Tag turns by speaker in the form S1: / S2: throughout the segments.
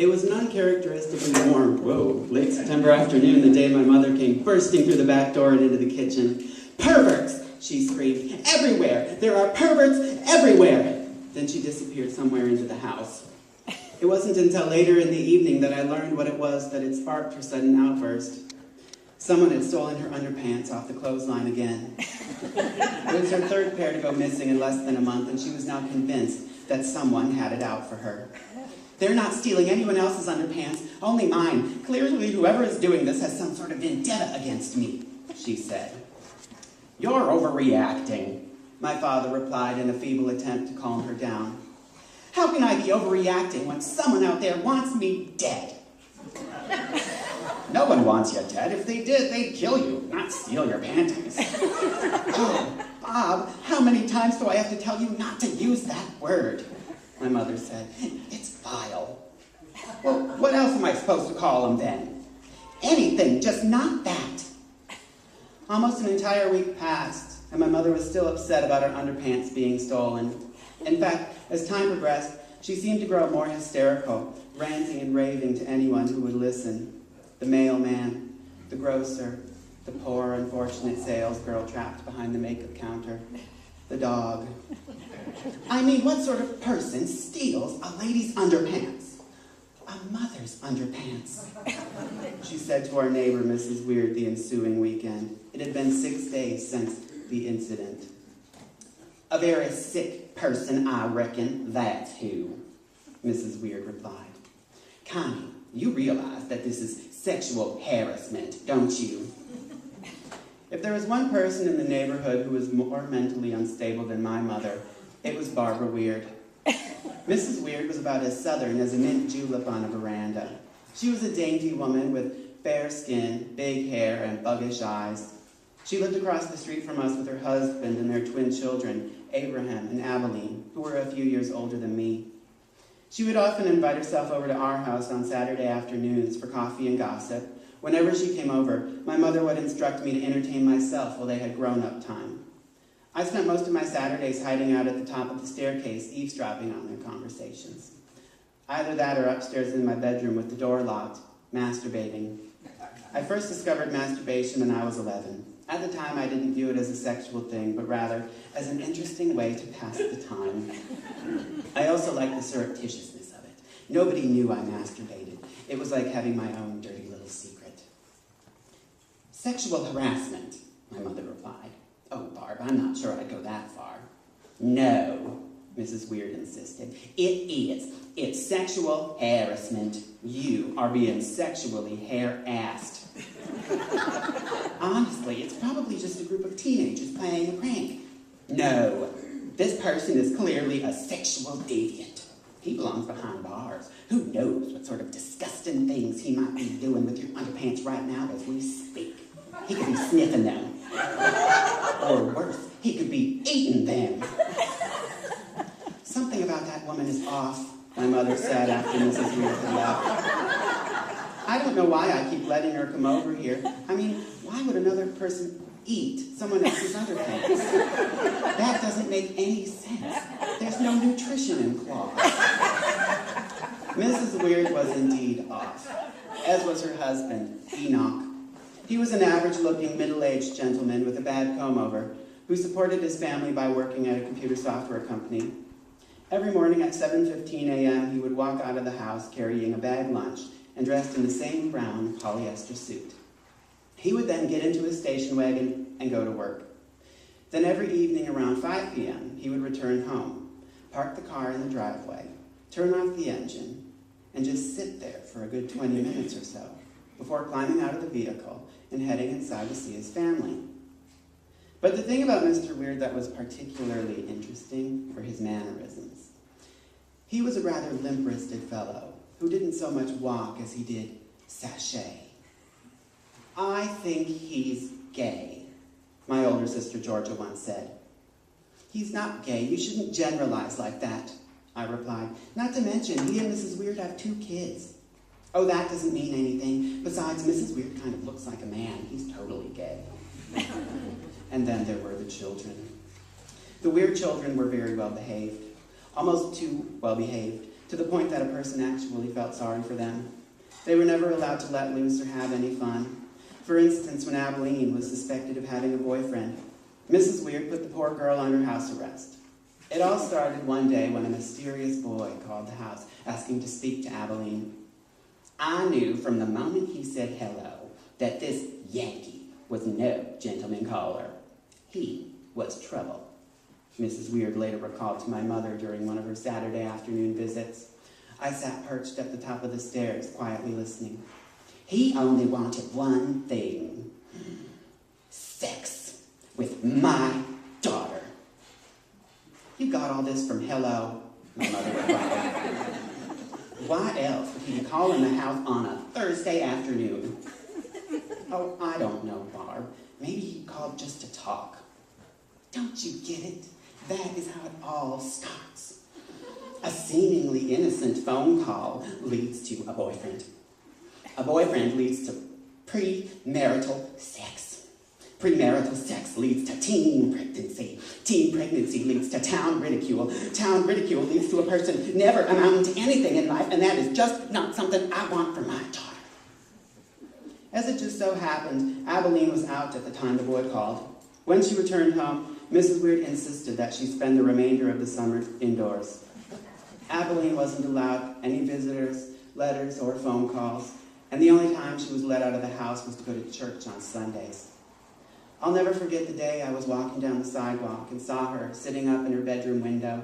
S1: It was an uncharacteristically warm, late September afternoon, the day my mother came bursting through the back door and into the kitchen. "Perverts!" she screamed. "Everywhere! There are perverts everywhere!" Then she disappeared somewhere into the house. It wasn't until later in the evening that I learned what it was that had sparked her sudden outburst. Someone had stolen her underpants off the clothesline again. It was her third pair to go missing in less than a month, and she was now convinced that someone had it out for her. "They're not stealing anyone else's underpants, only mine. Clearly whoever is doing this has some sort of vendetta against me," she said. "You're overreacting," my father replied in a feeble attempt to calm her down. "How can I be overreacting when someone out there wants me dead?" "No one wants you dead. If they did, they'd kill you, not steal your panties." "Oh, Bob, how many times do I have to tell you not to use that word?" my mother said. "It's vile." "Well, what else am I supposed to call them then?" "Anything, just not that." Almost an entire week passed, and my mother was still upset about her underpants being stolen. In fact, as time progressed, she seemed to grow more hysterical, ranting and raving to anyone who would listen. The mailman, the grocer, the poor, unfortunate salesgirl trapped behind the makeup counter, the dog. "I mean, what sort of person steals a lady's underpants?" "A mother's underpants," she said to our neighbor, Mrs. Weird, the ensuing weekend. It had been 6 days since the incident. "A very sick person, I reckon, that's who," Mrs. Weird replied. "Connie, you realize that this is sexual harassment, don't you?" If there was one person in the neighborhood who was more mentally unstable than my mother, it was Barbara Weird. Mrs. Weird was about as southern as a mint julep on a veranda. She was a dainty woman with fair skin, big hair, and buggish eyes. She lived across the street from us with her husband and their twin children, Abraham and Abilene, who were a few years older than me. She would often invite herself over to our house on Saturday afternoons for coffee and gossip. Whenever she came over, my mother would instruct me to entertain myself while they had grown-up time. I spent most of my Saturdays hiding out at the top of the staircase, eavesdropping on their conversations. Either that or upstairs in my bedroom with the door locked, masturbating. I first discovered masturbation when I was 11. At the time, I didn't view it as a sexual thing, but rather as an interesting way to pass the time. I also liked the surreptitiousness of it. Nobody knew I masturbated. It was like having my own dirty little secret. "Sexual harassment," my mother replied. "Oh, Barb, I'm not sure I'd go that far." "No," Mrs. Weird insisted. "It is. It's sexual harassment. You are being sexually harassed." "Honestly, it's probably just a group of teenagers playing a prank." "No, this person is clearly a sexual deviant. He belongs behind bars. Who knows what sort of disgusting things he might be doing with your underpants right now as we speak. He could be sniffing them. Or worse, he could be eating them." "Something about that woman is off," my mother said after Mrs. Weird had left. "I don't know why I keep letting her come over here. I mean, why would another person eat someone else's underpants? That doesn't make any sense. There's no nutrition in cloth." Mrs. Weird was indeed off, as was her husband, Enoch. He was an average-looking, middle-aged gentleman with a bad comb-over who supported his family by working at a computer software company. Every morning at 7:15 a.m., he would walk out of the house carrying a bag lunch and dressed in the same brown polyester suit. He would then get into his station wagon and go to work. Then every evening around 5 p.m., he would return home, park the car in the driveway, turn off the engine, and just sit there for a good 20 minutes or so before climbing out of the vehicle and heading inside to see his family. But the thing about Mr. Weird that was particularly interesting were his mannerisms. He was a rather limp-wristed fellow who didn't so much walk as he did sashay. "I think he's gay," my older sister Georgia once said. "He's not gay. You shouldn't generalize like that," I replied. "Not to mention, he and Mrs. Weird have 2 kids. "Oh, that doesn't mean anything. Besides, Mrs. Weird kind of looks like a man. He's totally gay." And then there were the children. The Weird children were very well behaved, almost too well behaved, to the point that a person actually felt sorry for them. They were never allowed to let loose or have any fun. For instance, when Abilene was suspected of having a boyfriend, Mrs. Weird put the poor girl under house arrest. It all started one day when a mysterious boy called the house, asking to speak to Abilene. I knew from the moment he said hello that this Yankee was no gentleman caller. He was trouble. Mrs. Weird later recalled to my mother during one of her Saturday afternoon visits. I sat perched at the top of the stairs, quietly listening. He only wanted one thing: sex with my daughter. You got all this from hello, my mother replied. Why else would he be calling the house on a Thursday afternoon? Oh, I don't know, Barb. Maybe he called just to talk. Don't you get it? That is how it all starts. A seemingly innocent phone call leads to a boyfriend. A boyfriend leads to premarital sex. Premarital sex leads to teen pregnancy. Teen pregnancy leads to town ridicule. Town ridicule leads to a person never amounting to anything in life, and that is just not something I want for my daughter. As it just so happened, Abilene was out at the time the boy called. When she returned home, Mrs. Weird insisted that she spend the remainder of the summer indoors. Abilene wasn't allowed any visitors, letters, or phone calls, and the only time she was let out of the house was to go to church on Sundays. I'll never forget the day I was walking down the sidewalk and saw her sitting up in her bedroom window.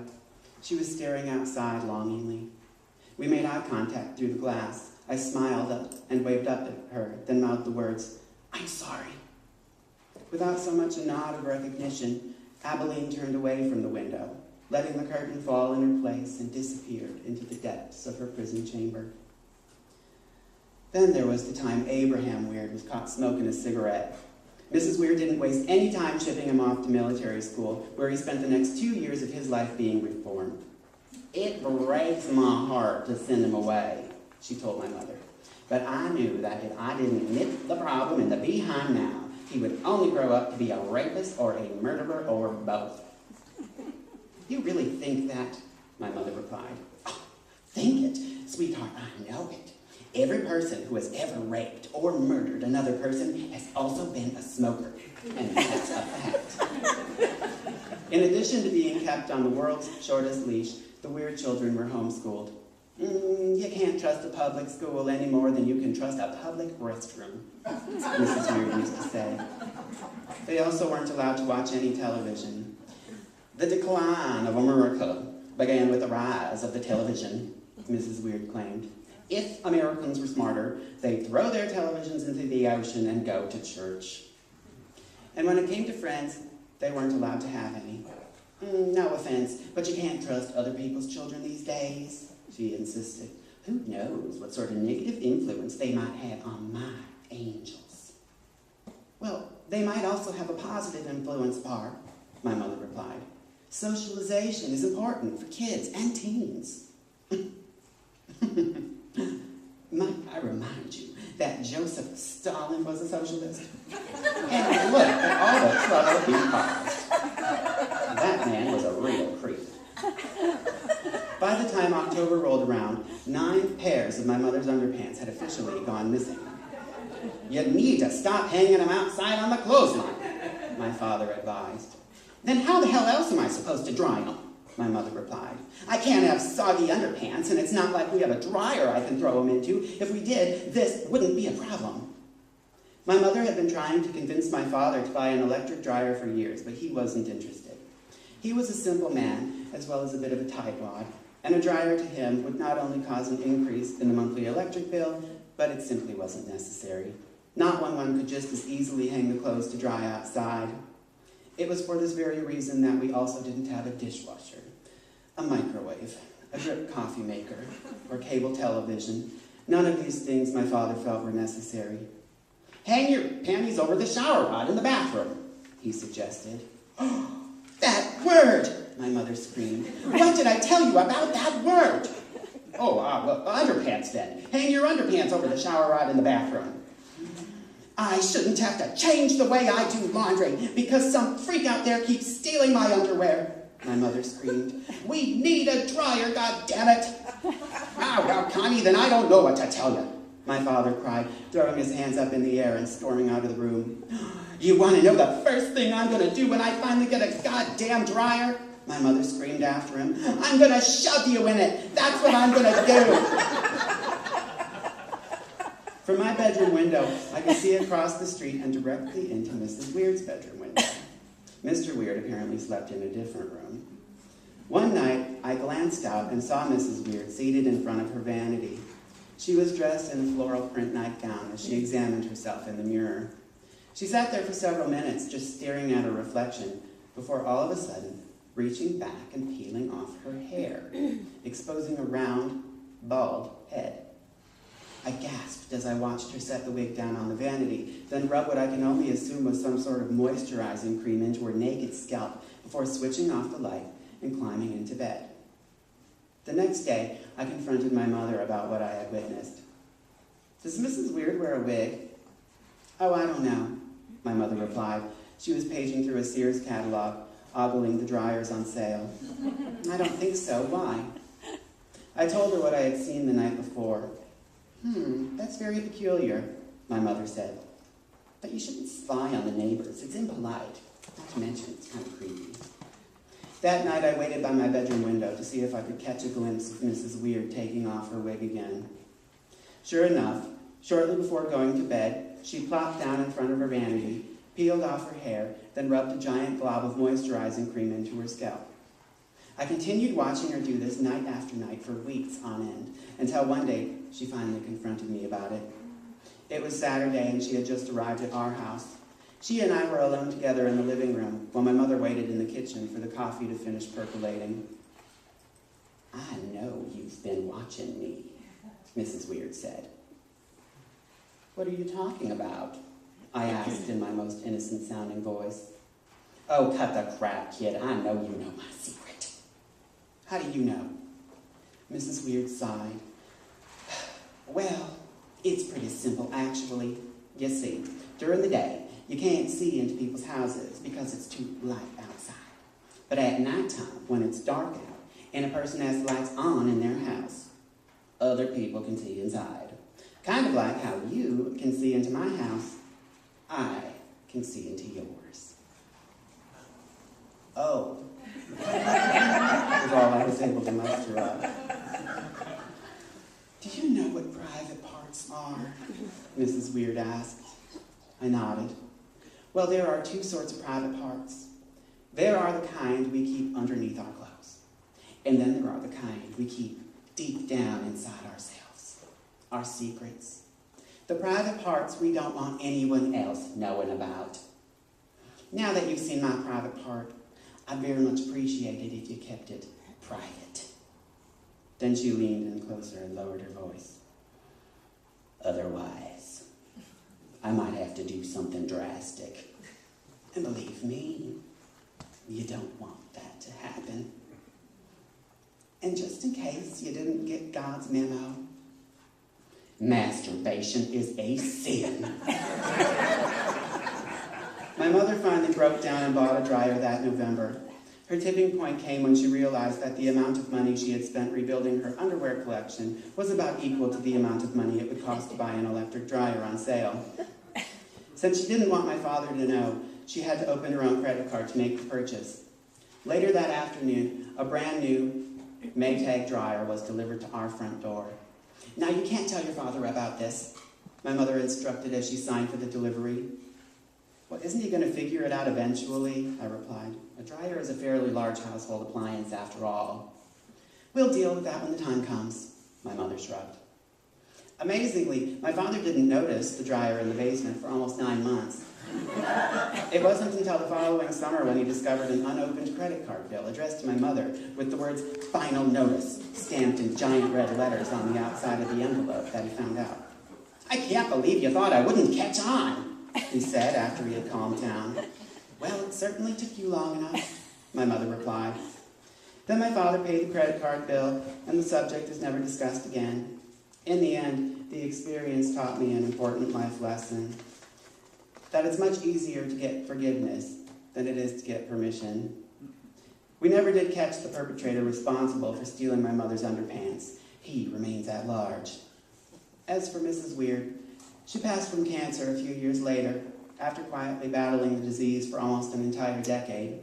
S1: She was staring outside longingly. We made eye contact through the glass. I smiled up and waved up at her, then mouthed the words, "I'm sorry." Without so much a nod of recognition, Abilene turned away from the window, letting the curtain fall in her place, and disappeared into the depths of her prison chamber. Then there was the time Abraham Weird was caught smoking a cigarette. Mrs. Weird didn't waste any time shipping him off to military school, where he spent the next 2 years of his life being reformed. "It breaks my heart to send him away," she told my mother. "But I knew that if I didn't nip the problem in the behind now, he would only grow up to be a rapist or a murderer or both." "You really think that?" my mother replied. "Oh, think it? Sweetheart, I know it. Every person who has ever raped or murdered another person has also been a smoker, and that's a fact." In addition to being kept on the world's shortest leash, the Weird children were homeschooled. You can't trust a public school any more than you can trust a public restroom, Mrs. Weird used to say. They also weren't allowed to watch any television. "The decline of America began with the rise of the television," Mrs. Weird claimed. "If Americans were smarter, they'd throw their televisions into the ocean and go to church." And when it came to friends, they weren't allowed to have any. "No offense, but you can't trust other people's children these days," she insisted. "Who knows what sort of negative influence they might have on my angels?" "Well, they might also have a positive influence, Barb," my mother replied. "Socialization is important for kids and teens." Might I remind you that Joseph Stalin was a socialist? And look at all the trouble he caused. That man was a real creep. By the time October rolled around, 9 pairs of my mother's underpants had officially gone missing. "You need to stop hanging them outside on the clothesline," my father advised. "Then how the hell else am I supposed to dry them?" my mother replied. "I can't have soggy underpants, and it's not like we have a dryer I can throw them into. If we did, this wouldn't be a problem." My mother had been trying to convince my father to buy an electric dryer for years, but he wasn't interested. He was a simple man, as well as a bit of a tightwad, and a dryer to him would not only cause an increase in the monthly electric bill, but it simply wasn't necessary. Not when one could just as easily hang the clothes to dry outside. It was for this very reason that we also didn't have a dishwasher, a microwave, a drip coffee maker, or cable television. None of these things my father felt were necessary. "Hang your panties over the shower rod in the bathroom," he suggested. "Oh, that word!" my mother screamed. "What did I tell you about that word?" "Oh, well, underpants then. Hang your underpants over the shower rod in the bathroom." "I shouldn't have to change the way I do laundry because some freak out there keeps stealing my underwear," my mother screamed. "We need a dryer, goddammit!" "Ah, well, Connie, then I don't know what to tell you," my father cried, throwing his hands up in the air and storming out of the room. "You want to know the first thing I'm going to do when I finally get a goddamn dryer?" my mother screamed after him. "I'm going to shove you in it. That's what I'm going to do." From my bedroom window, I could see across the street and directly into Mrs. Weird's bedroom window. Mr. Weird apparently slept in a different room. One night, I glanced out and saw Mrs. Weird seated in front of her vanity. She was dressed in a floral print nightgown as she examined herself in the mirror. She sat there for several minutes, just staring at her reflection, before all of a sudden, reaching back and peeling off her hair, exposing a round, bald head. I gasped as I watched her set the wig down on the vanity, then rub what I can only assume was some sort of moisturizing cream into her naked scalp before switching off the light and climbing into bed. The next day, I confronted my mother about what I had witnessed. "Does Mrs. Weird wear a wig?" "Oh, I don't know," my mother replied. She was paging through a Sears catalog, ogling the dryers on sale. "I don't think so. Why?" I told her what I had seen the night before. That's very peculiar," my mother said. "But you shouldn't spy on the neighbors. It's impolite. Not to mention, it's kind of creepy." That night, I waited by my bedroom window to see if I could catch a glimpse of Mrs. Weird taking off her wig again. Sure enough, shortly before going to bed, she plopped down in front of her vanity, peeled off her hair, then rubbed a giant glob of moisturizing cream into her scalp. I continued watching her do this night after night for weeks on end, until one day she finally confronted me about it. It was Saturday and she had just arrived at our house. She and I were alone together in the living room while my mother waited in the kitchen for the coffee to finish percolating. "I know you've been watching me," Mrs. Weird said. "What are you talking about?" I asked in my most innocent-sounding voice. "Oh, cut the crap, kid. I know you know my secret." "How do you know?" Mrs. Weird sighed. "Well, it's pretty simple, actually. You see, during the day, you can't see into people's houses because it's too light outside. But at nighttime, when it's dark out, and a person has lights on in their house, other people can see inside. Kind of like how you can see into my house, I can see into yours." "Oh," was all I was able to muster up. "Do you know what private parts are?" Mrs. Weird asked. I nodded. "Well, there are two sorts of private parts. There are the kind we keep underneath our clothes. And then there are the kind we keep deep down inside ourselves. Our secrets. The private parts we don't want anyone else knowing about. Now that you've seen my private part, I'd very much appreciate it if you kept it private." Then she leaned in closer and lowered her voice. "Otherwise, I might have to do something drastic. And believe me, you don't want that to happen. And just in case you didn't get God's memo, masturbation is a sin." My mother finally broke down and bought a dryer that November. Her tipping point came when she realized that the amount of money she had spent rebuilding her underwear collection was about equal to the amount of money it would cost to buy an electric dryer on sale. Since she didn't want my father to know, she had to open her own credit card to make the purchase. Later that afternoon, a brand new Maytag dryer was delivered to our front door. "Now you can't tell your father about this," my mother instructed as she signed for the delivery. "Well, isn't he going to figure it out eventually?" I replied. "A dryer is a fairly large household appliance after all." "We'll deal with that when the time comes," my mother shrugged. Amazingly, my father didn't notice the dryer in the basement for almost 9 months. It wasn't until the following summer when he discovered an unopened credit card bill addressed to my mother with the words "Final Notice" stamped in giant red letters on the outside of the envelope that he found out. "I can't believe you thought I wouldn't catch on," he said after he had calmed down. "Well, it certainly took you long enough," my mother replied. Then my father paid the credit card bill, and the subject was never discussed again. In the end, the experience taught me an important life lesson. That it's much easier to get forgiveness than it is to get permission. We never did catch the perpetrator responsible for stealing my mother's underpants. He remains at large. As for Mrs. Weird, she passed from cancer a few years later, after quietly battling the disease for almost an entire decade.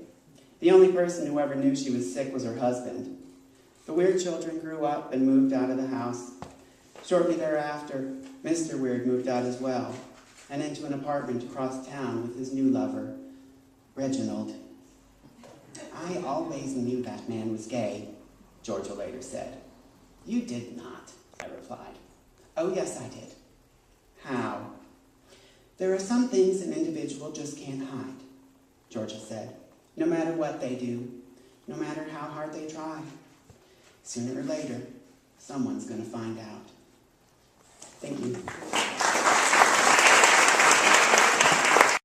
S1: The only person who ever knew she was sick was her husband. The Weird children grew up and moved out of the house. Shortly thereafter, Mr. Weird moved out as well, and into an apartment across town with his new lover, Reginald. I always knew that man was gay, Georgia later said. You did not, I replied. Oh, yes, I did. How? There are some things an individual just can't hide, Georgia said. No matter what they do, no matter how hard they try. Sooner or later, someone's going to find out. Thank you.